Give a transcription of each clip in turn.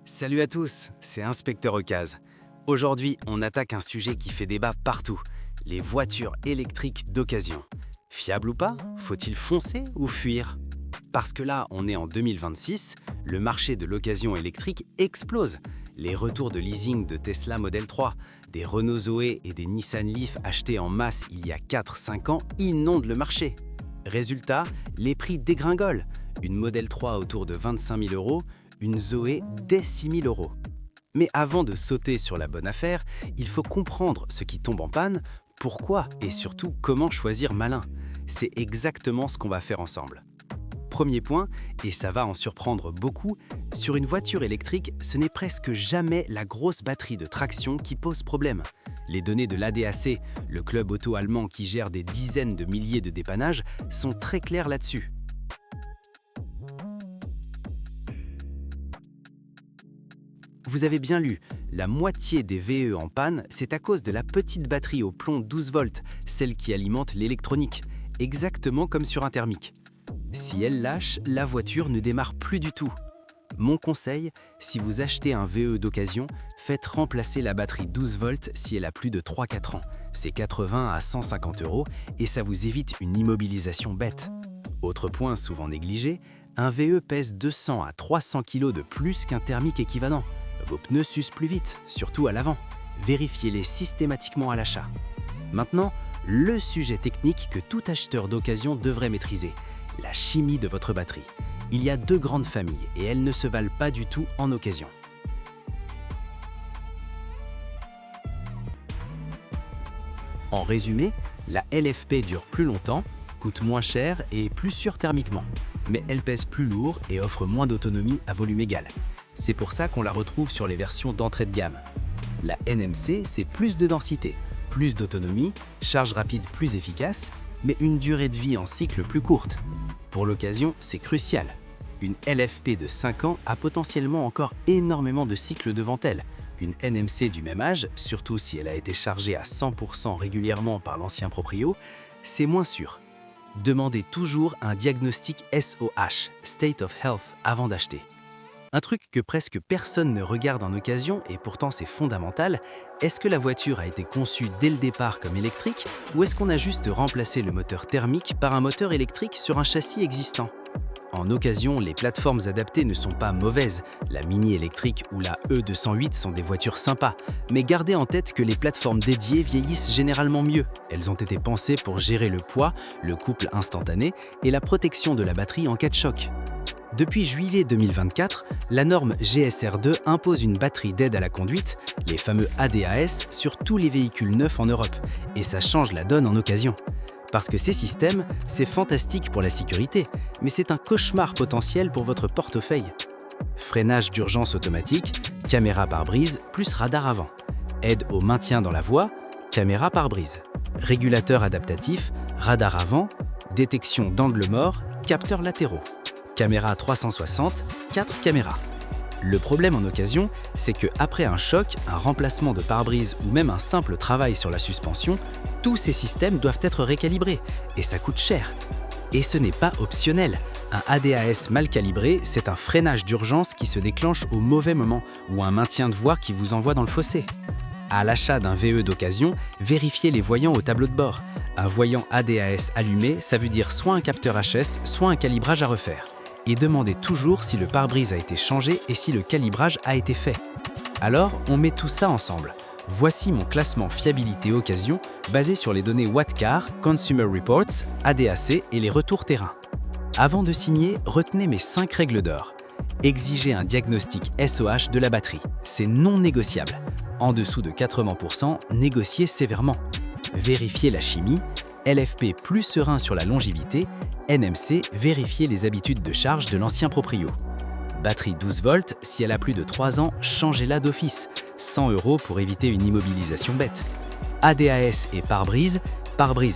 Salut à tous, c'est Inspecteur Ocase. Aujourd'hui, on attaque un sujet qui fait débat partout, les voitures électriques d'occasion. Fiable ou pas? Faut-il foncer ou fuir? Parce que là, on est en 2026, le marché de l'occasion électrique explose. Les retours de leasing de Tesla Model 3, des Renault Zoé et des Nissan Leaf achetés en masse il y a 4-5 ans inondent le marché. Résultat, les prix dégringolent. Une Model 3 autour de 25 000 euros, une Zoé dès 6 000 euros. Mais avant de sauter sur la bonne affaire, il faut comprendre ce qui tombe en panne, pourquoi et surtout comment choisir malin. C'est exactement ce qu'on va faire ensemble. Premier point, et ça va en surprendre beaucoup, sur une voiture électrique, ce n'est presque jamais la grosse batterie de traction qui pose problème. Les données de l'ADAC, le club auto allemand qui gère des dizaines de milliers de dépannages, sont très claires là-dessus. Vous avez bien lu, la moitié des VE en panne, c'est à cause de la petite batterie au plomb 12 volts, celle qui alimente l'électronique, exactement comme sur un thermique. Si elle lâche, la voiture ne démarre plus du tout. Mon conseil, si vous achetez un VE d'occasion, faites remplacer la batterie 12 volts si elle a plus de 3-4 ans. C'est 80 à 150 euros et ça vous évite une immobilisation bête. Autre point souvent négligé, un VE pèse 200 à 300 kg de plus qu'un thermique équivalent. Vos pneus s'usent plus vite, surtout à l'avant. Vérifiez-les systématiquement à l'achat. Maintenant, le sujet technique que tout acheteur d'occasion devrait maîtriser, la chimie de votre batterie. Il y a deux grandes familles et elles ne se valent pas du tout en occasion. En résumé, la LFP dure plus longtemps, coûte moins cher et est plus sûre thermiquement. Mais elle pèse plus lourd et offre moins d'autonomie à volume égal. C'est pour ça qu'on la retrouve sur les versions d'entrée de gamme. La NMC, c'est plus de densité, plus d'autonomie, charge rapide plus efficace, mais une durée de vie en cycle plus courte. Pour l'occasion, c'est crucial. Une LFP de 5 ans a potentiellement encore énormément de cycles devant elle. Une NMC du même âge, surtout si elle a été chargée à 100% régulièrement par l'ancien proprio, c'est moins sûr. Demandez toujours un diagnostic SOH, State of Health, avant d'acheter. Un truc que presque personne ne regarde en occasion, et pourtant c'est fondamental, est-ce que la voiture a été conçue dès le départ comme électrique ou est-ce qu'on a juste remplacé le moteur thermique par un moteur électrique sur un châssis existant? En occasion, les plateformes adaptées ne sont pas mauvaises, la Mini électrique ou la E208 sont des voitures sympas, mais gardez en tête que les plateformes dédiées vieillissent généralement mieux. Elles ont été pensées pour gérer le poids, le couple instantané et la protection de la batterie en cas de choc. Depuis juillet 2024, la norme GSR2 impose une batterie d'aide à la conduite, les fameux ADAS, sur tous les véhicules neufs en Europe, et ça change la donne en occasion. Parce que ces systèmes, c'est fantastique pour la sécurité, mais c'est un cauchemar potentiel pour votre portefeuille. Freinage d'urgence automatique, caméra pare-brise plus radar avant. Aide au maintien dans la voie, caméra pare-brise. Régulateur adaptatif, radar avant, détection d'angle mort, capteurs latéraux. Caméra 360, 4 caméras. Le problème en occasion, c'est qu'après un choc, un remplacement de pare-brise ou même un simple travail sur la suspension, tous ces systèmes doivent être récalibrés et ça coûte cher. Et ce n'est pas optionnel. Un ADAS mal calibré, c'est un freinage d'urgence qui se déclenche au mauvais moment ou un maintien de voie qui vous envoie dans le fossé. À l'achat d'un VE d'occasion, vérifiez les voyants au tableau de bord. Un voyant ADAS allumé, ça veut dire soit un capteur HS, soit un calibrage à refaire. Et demandez toujours si le pare-brise a été changé et si le calibrage a été fait. Alors, on met tout ça ensemble. Voici mon classement fiabilité occasion basé sur les données Wattcar, Consumer Reports, ADAC et les retours terrain. Avant de signer, retenez mes 5 règles d'or. Exigez un diagnostic SOH de la batterie. C'est non négociable. En dessous de 80%, négociez sévèrement. Vérifiez la chimie. LFP plus serein sur la longévité, NMC, vérifiez les habitudes de charge de l'ancien proprio. Batterie 12 volts, si elle a plus de 3 ans, changez-la d'office, 100 € pour éviter une immobilisation bête. ADAS et pare-brise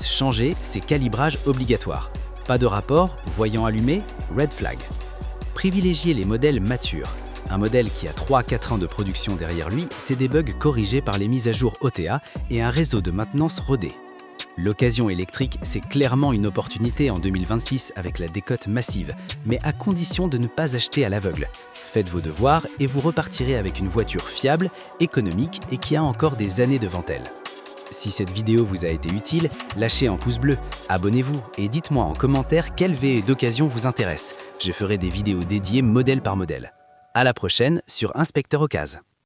changé, c'est calibrage obligatoire. Pas de rapport, voyant allumé, red flag. Privilégiez les modèles matures. Un modèle qui a 3-4 ans de production derrière lui, c'est des bugs corrigés par les mises à jour OTA et un réseau de maintenance rodé. L'occasion électrique, c'est clairement une opportunité en 2026 avec la décote massive, mais à condition de ne pas acheter à l'aveugle. Faites vos devoirs et vous repartirez avec une voiture fiable, économique et qui a encore des années devant elle. Si cette vidéo vous a été utile, lâchez un pouce bleu, abonnez-vous et dites-moi en commentaire quelle VE d'occasion vous intéresse. Je ferai des vidéos dédiées modèle par modèle. À la prochaine sur Inspecteur Occasion.